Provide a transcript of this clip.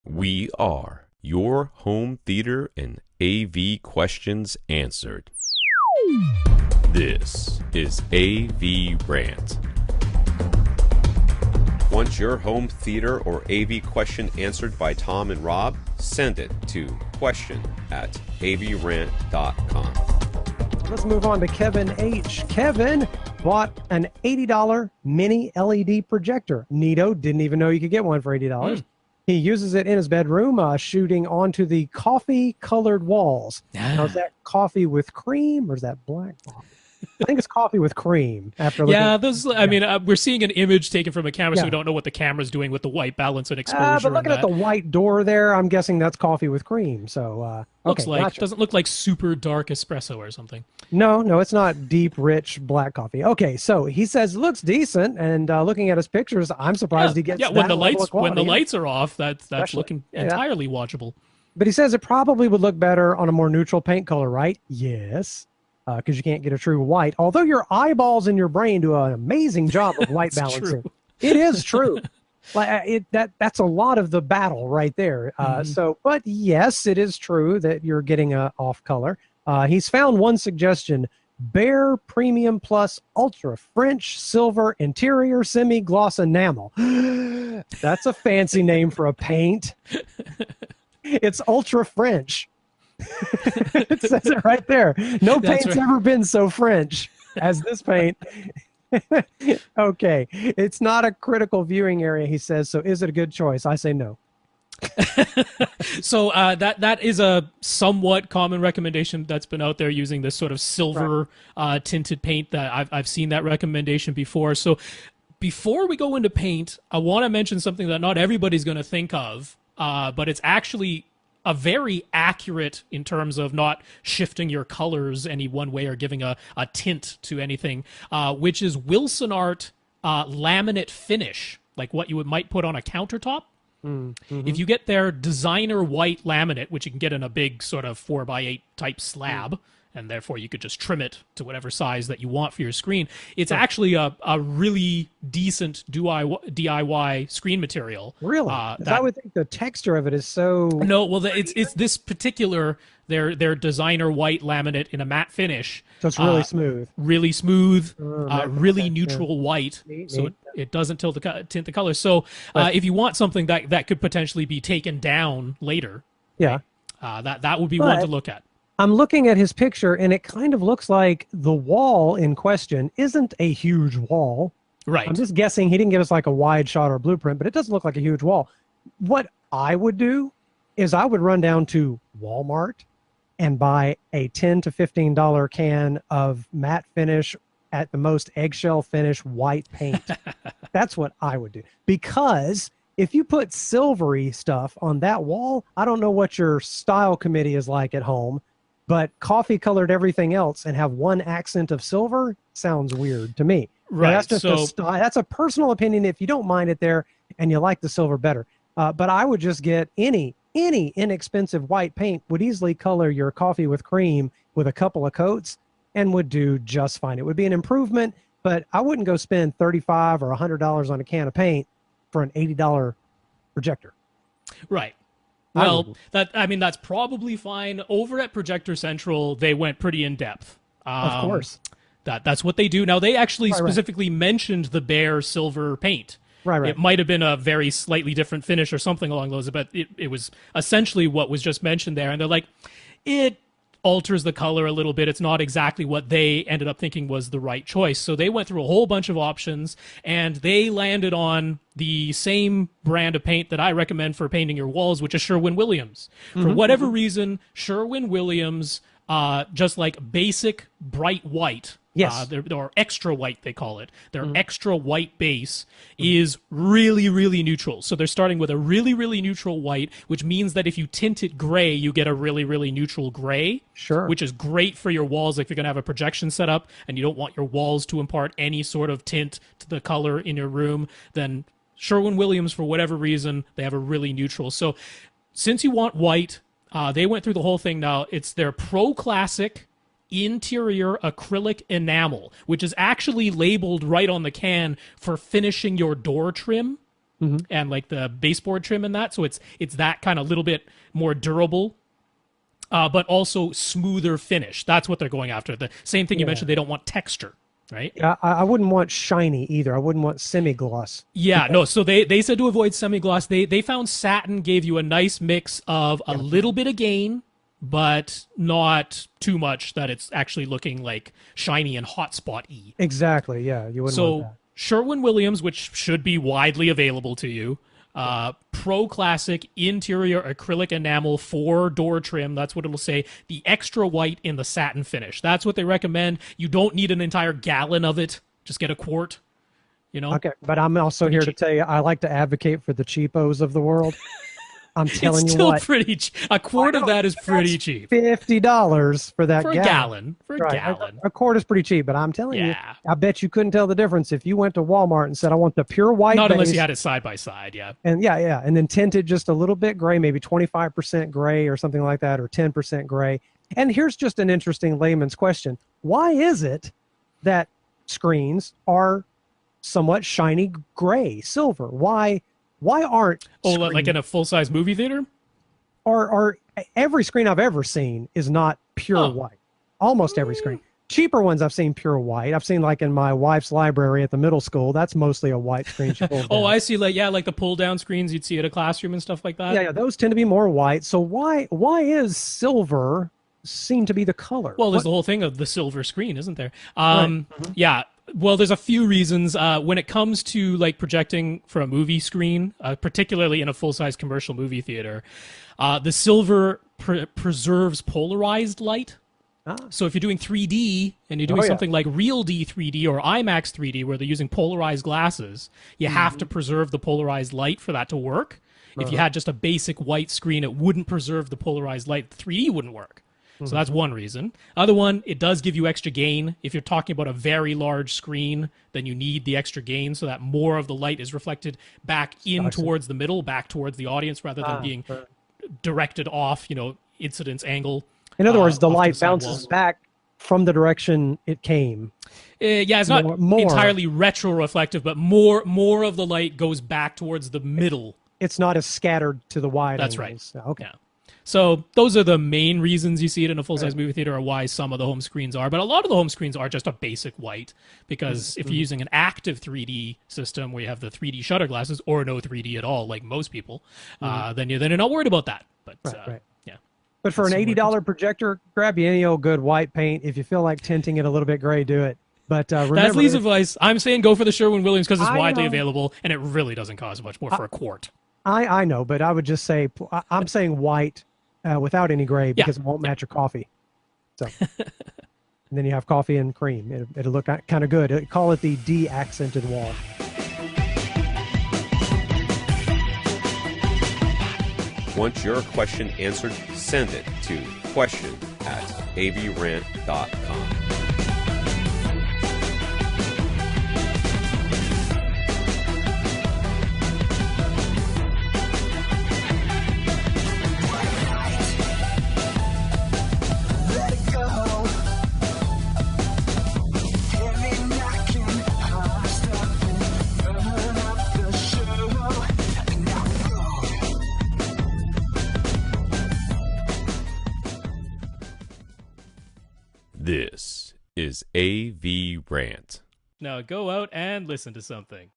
We are your home theater and AV questions answered. This is AVRant. Want your home theater or AV question answered by Tom and Rob? Send it to question@avrant.com. Let's move on to Kevin H. Kevin bought an $80 mini LED projector. Neato, didn't even know you could get one for $80. He uses it in his bedroom, shooting onto the coffee-colored walls. Now, is that coffee with cream or is that black coffee? I think it's coffee with cream. After we're seeing an image taken from a camera, so we don't know what the camera's doing with the white balance and exposure. But looking at the white door there, I'm guessing that's coffee with cream. So doesn't look like super dark espresso or something. No, it's not deep, rich black coffee. Okay, so he says it looks decent, and looking at his pictures, I'm surprised he gets when the lights are off, that's looking entirely watchable. But he says it probably would look better on a more neutral paint color, right? Yes. Because you can't get a true white. Although your eyeballs and your brain do an amazing job of white balancing. True. It is true. That's a lot of the battle right there. But yes, it is true that you're getting a off color. He's found one suggestion: Bare Premium Plus Ultra French Silver Interior Semi-Gloss Enamel. That's a fancy name for a paint. It's Ultra French. It says it right there. No paint's ever been so French as this paint. Okay, it's not a critical viewing area, he says. So is it a good choice? I say no. So that is a somewhat common recommendation that's been out there, using this sort of silver tinted paint. That I've seen that recommendation before. So before we go into paint, I want to mention something that not everybody's going to think of, but it's actually a very accurate in terms of not shifting your colors any one way or giving a tint to anything, which is Wilsonart laminate finish, like what you might put on a countertop. If you get their designer white laminate, which you can get in a big sort of 4x8 type slab, and therefore you could just trim it to whatever size that you want for your screen, it's actually a really decent DIY screen material. Really? I would think the texture of it is so... No, well, it's this particular, their designer white laminate in a matte finish. So it's really smooth. Really smooth, really neutral white, so it doesn't tint the color. So if you want something that could potentially be taken down later, that would be one to look at. I'm looking at his picture, and it kind of looks like the wall in question isn't a huge wall. Right. I'm just guessing he didn't give us like a wide shot or a blueprint, but it doesn't look like a huge wall. What I would do is I would run down to Walmart and buy a $10 to $15 can of matte finish, at the most eggshell finish white paint. That's what I would do. Because if you put silvery stuff on that wall, I don't know what your style committee is like at home, but coffee colored everything else and have one accent of silver sounds weird to me. Right. Now, that's just that's a personal opinion. If you don't mind it there and you like the silver better, but I would just get any inexpensive white paint would easily color your coffee with cream with a couple of coats and would do just fine. It would be an improvement, but I wouldn't go spend $35 or $100 on a can of paint for an $80 projector. Right. Well, that's probably fine. Over at Projector Central, they went pretty in depth. Of course. That's what they do. Now, they actually specifically mentioned the bare silver paint. Right. It might have been a very slightly different finish or something along those, but it was essentially what was just mentioned there. And they're like, it alters the color a little bit. It's not exactly what they ended up thinking was the right choice. So they went through a whole bunch of options, and they landed on the same brand of paint that I recommend for painting your walls, which is Sherwin-Williams. For whatever reason, Sherwin-Williams, just like basic bright white, or extra white, they call it. Their extra white base is really, really neutral. So they're starting with a really, really neutral white, which means that if you tint it gray, you get a really, really neutral gray. Sure. Which is great for your walls if you're going to have a projection set up and you don't want your walls to impart any sort of tint to the color in your room. Then Sherwin-Williams, for whatever reason, they have a really neutral. So since you want white, they went through the whole thing. Now it's their ProClassic interior acrylic enamel, which is actually labeled right on the can for finishing your door trim. and like the baseboard trim and that. So it's that kind of little bit more durable, but also smoother finish. That's what they're going after. The same thing you mentioned, they don't want texture, right? Yeah, I wouldn't want shiny either. I wouldn't want semi-gloss. Yeah, no, so they said to avoid semi-gloss. They found Satin gave you a nice mix of a little bit of gain, but not too much that it's actually looking like shiny and hotspot-y. Exactly, yeah. You wouldn't want that. Sherwin-Williams, which should be widely available to you, ProClassic interior acrylic enamel 4-door trim. That's what it'll say. The extra white in the satin finish. That's what they recommend. You don't need an entire gallon of it. Just get a quart, you know? Okay, but I'm also here to tell you, I like to advocate for the cheapos of the world. I'm telling you what. It's still pretty cheap. A quart of that is pretty cheap. $50 for that for a gallon. For a gallon. A quart is pretty cheap, but I'm telling you, I bet you couldn't tell the difference if you went to Walmart and said, I want the pure white Not base, unless you had it side by side, yeah. And and then tinted just a little bit gray, maybe 25% gray or something like that, or 10% gray. And here's just an interesting layman's question. Why is it that screens are somewhat shiny gray, silver? Why aren't like in a full-size movie theater? Or every screen I've ever seen is not pure white. Almost every screen. Cheaper ones I've seen pure white. I've seen like in my wife's library at the middle school. That's mostly a white screen. I see. Like the pull-down screens you'd see at a classroom and stuff like that. Yeah, those tend to be more white. So why is silver seem to be the color? Well, there's the whole thing of the silver screen, isn't there? Yeah. Well, there's a few reasons. When it comes to like projecting for a movie screen, particularly in a full-size commercial movie theater, the silver preserves polarized light. So if you're doing 3D and you're doing something like Real D 3D or IMAX 3D where they're using polarized glasses, you have to preserve the polarized light for that to work. If you had just a basic white screen, it wouldn't preserve the polarized light. 3D wouldn't work. So that's one reason. Other one, it does give you extra gain. If you're talking about a very large screen, then you need the extra gain so that more of the light is reflected back in towards the middle, back towards the audience, rather than being directed off, incidence angle. In other words, the light bounces back from the direction it came. It's not entirely retro-reflective, but more of the light goes back towards the middle. It's not as scattered to the wide That's angles. right. Okay. Yeah. So those are the main reasons you see it in a full-size movie theater, or why some of the home screens are. But a lot of the home screens are just a basic white, because if you're using an active 3D system where you have the 3D shutter glasses, or no 3D at all, like most people, then you're not worried about that. But yeah. But for an $80 projector, grab you any old good white paint. If you feel like tinting it a little bit gray, do it. But remember, that's Lee's advice. I'm saying go for the Sherwin-Williams because it's widely available, and it really doesn't cost much more for a quart. I know, but I would just say, I'm saying white without any gray because it won't match your coffee. So, and then you have coffee and cream. It'll look kind of good. Call it the de-accented wall. Want your question answered? Send it to question@avrant.com. This is AVRant. Now go out and listen to something.